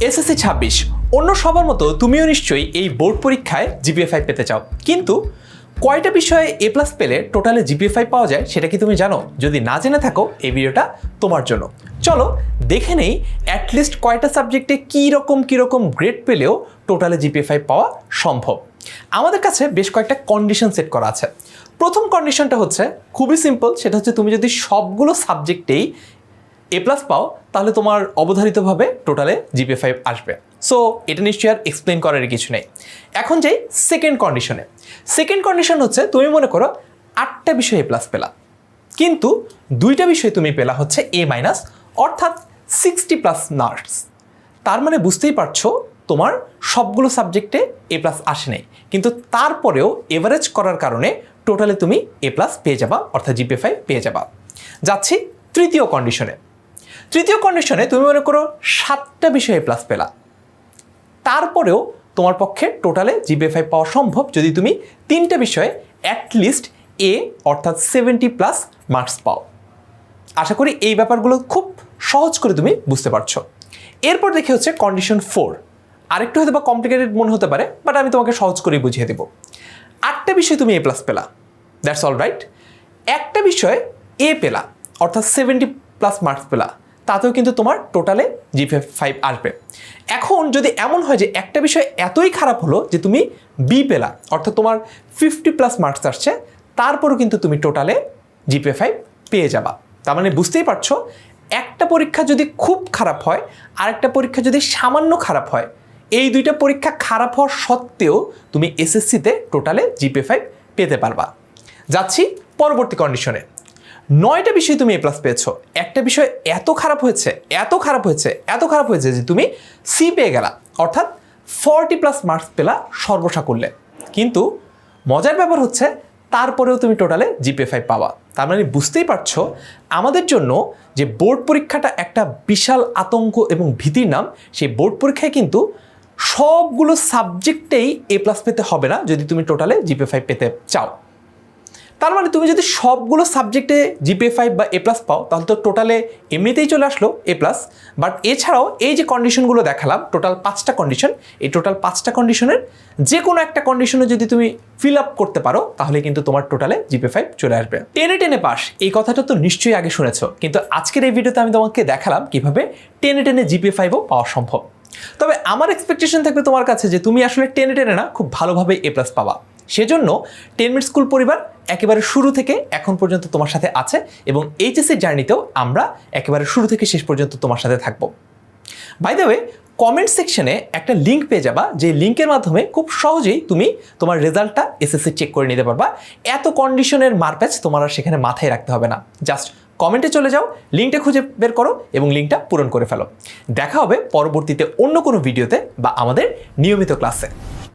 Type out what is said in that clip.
SSC 26 অন্য সবার মতো তুমিও নিশ্চয়ই এই বোর্ড পরীক্ষায় জিপিএ 5 পেতে চাও, কিন্তু কয়টা বিষয়ে এ প্লাস পেলে টোটালে জিপিএ 5 পাওয়া যায় সেটা কি তুমি জানো? যদি না জেনে থাকো এই ভিডিওটা তোমার জন্য। চলো দেখে নেই অ্যাটলিস্ট কয়টা সাবজেক্টে কীরকম গ্রেড পেলেও টোটালে জিপিএ 5 পাওয়া সম্ভব। আমাদের কাছে বেশ কয়েকটা কন্ডিশন সেট করা আছে। প্রথম কন্ডিশনটা হচ্ছে খুবই সিম্পল, সেটা হচ্ছে তুমি যদি সবগুলো সাবজেক্টেই এ প্লাস পাও তাহলে তোমার অবধারিতভাবে টোটালে জিপিএ 5 আসবে। সো এটা নিশ্চয়ই আর এক্সপ্লেন করার কিছু নেই। এখন যাই সেকেন্ড কন্ডিশনে। সেকেন্ড কন্ডিশন হচ্ছে তুমি মনে করো 8টা বিষয়ে এ প্লাস পেলা, কিন্তু 2টা বিষয়ে তুমি পেলা হচ্ছে এ মাইনাস, অর্থাৎ 60+ মার্কস। তার মানে বুঝতেই পারছো তোমার সবগুলো সাবজেক্টে এ প্লাস আসে নাই, কিন্তু তারপরেও এভারেজ করার কারণে টোটালে তুমি এ প্লাস পেয়ে যাবা, অর্থাৎ জিপিএ 5 পেয়ে যাবা। যাচ্ছি তৃতীয় কন্ডিশনে। তৃতীয় কন্ডিশনে তুমি মনে করো 7টা বিষয়ে প্লাস পেলা, তারপরেও তোমার পক্ষে টোটালে জিপিএ 5 পাওয়া সম্ভব যদি তুমি 3টে বিষয়ে অ্যাটলিস্ট এ অর্থাৎ 70+ মার্কস পাও। আশা করি এই ব্যাপারগুলো খুব সহজ করে তুমি বুঝতে পারছো। এরপর দেখে হচ্ছে কন্ডিশন 4। আরেকটু হয়তো বা কমপ্লিকেটেড মনে হতে পারে, বাট আমি তোমাকে সহজ করেই বুঝিয়ে দেবো। 8টা বিষয়ে তুমি এ প্লাস পেলা, দ্যাটস অল রাইট। একটা বিষয়ে এ পেলা অর্থাৎ 70+ মার্কস পেলা, তাতেও কিন্তু তোমার টোটালে জিপিএ 5 আসবে। এখন যদি এমন হয় যে একটা বিষয় এতই খারাপ হলো যে তুমি বি পেলা, অর্থাৎ তোমার 50+ মার্কস আসছে, তারপরও কিন্তু তুমি টোটালে জিপিএ 5 পেয়ে যাবা। তার মানে বুঝতেই পারছো একটা পরীক্ষা যদি খুব খারাপ হয় আর একটা পরীক্ষা যদি সামান্য খারাপ হয়, এই দুইটা পরীক্ষা খারাপ হওয়ার সত্ত্বেও তুমি এসএসসিতে টোটালে জিপিএ 5 পেতে পারবা। যাচ্ছি পরবর্তী কন্ডিশনে। 9টা বিষয়ে তুমি এ প্লাস পেয়েছো, একটা বিষয় এত খারাপ হয়েছে যে তুমি সি পেয়ে গেলা, অর্থাৎ 40+ মার্কস পেলা সর্বসাকুল্যে। কিন্তু মজার ব্যাপার হচ্ছে তারপরেও তুমি টোটালে জিপিএ 5 পাওয়া। তার মানে বুঝতেই পারছো আমাদের জন্য যে বোর্ড পরীক্ষাটা একটা বিশাল আতঙ্ক এবং ভীতির নাম, সেই বোর্ড পরীক্ষায় কিন্তু সবগুলো সাবজেক্টেই এ প্লাস পেতে হবে না যদি তুমি টোটালে জিপিএ 5 পেতে চাও। তার মানে তুমি যদি সবগুলো সাবজেক্টে জিপিএ 5 বা এ প্লাস পাও তাহলে তো টোটালে এমনিতেই চলে আসলো এ প্লাস। বাট এছাড়াও এই যে কন্ডিশনগুলো দেখালাম, টোটাল 5টা কন্ডিশন, এই টোটাল 5টা কন্ডিশনের যে কোনো একটা কন্ডিশনে যদি তুমি ফিল আপ করতে পারো তাহলে কিন্তু তোমার টোটালে জিপিএ 5 চলে আসবে। টেনে পাস, এই কথাটা তো নিশ্চয়ই আগে শুনেছো, কিন্তু আজকের এই ভিডিওতে আমি তোমাকে দেখালাম কিভাবে টেনে জিপিএ 5ও পাওয়া সম্ভব। তবে আমার এক্সপেকটেশন থাকবে তোমার কাছে যে তুমি আসলে টেনে না খুব ভালোভাবে এ প্লাস পাবা। সেজন্য 10 মিনিট স্কুল পরিবার একেবারে শুরু থেকে এখন পর্যন্ত তোমার সাথে আছে, এবং এইচএসসি জার্নিতেও আমরা একেবারে শুরু থেকে শেষ পর্যন্ত তোমার সাথে থাকবো। বাই দ্য ওয়ে, কমেন্ট সেকশনে একটা লিঙ্ক পেয়ে যাবা, যে লিঙ্কের মাধ্যমে খুব সহজেই তুমি তোমার রেজাল্টটা এসএসসি চেক করে নিতে পারবা। এত কন্ডিশনের মারপ্যাচ তোমার আর সেখানে মাথায় রাখতে হবে না, জাস্ট কমেন্টে চলে যাও, লিঙ্কটা খুঁজে বের করো এবং লিঙ্কটা পূরণ করে ফেলো। দেখা হবে পরবর্তীতে অন্য কোনো ভিডিওতে বা আমাদের নিয়মিত ক্লাসে।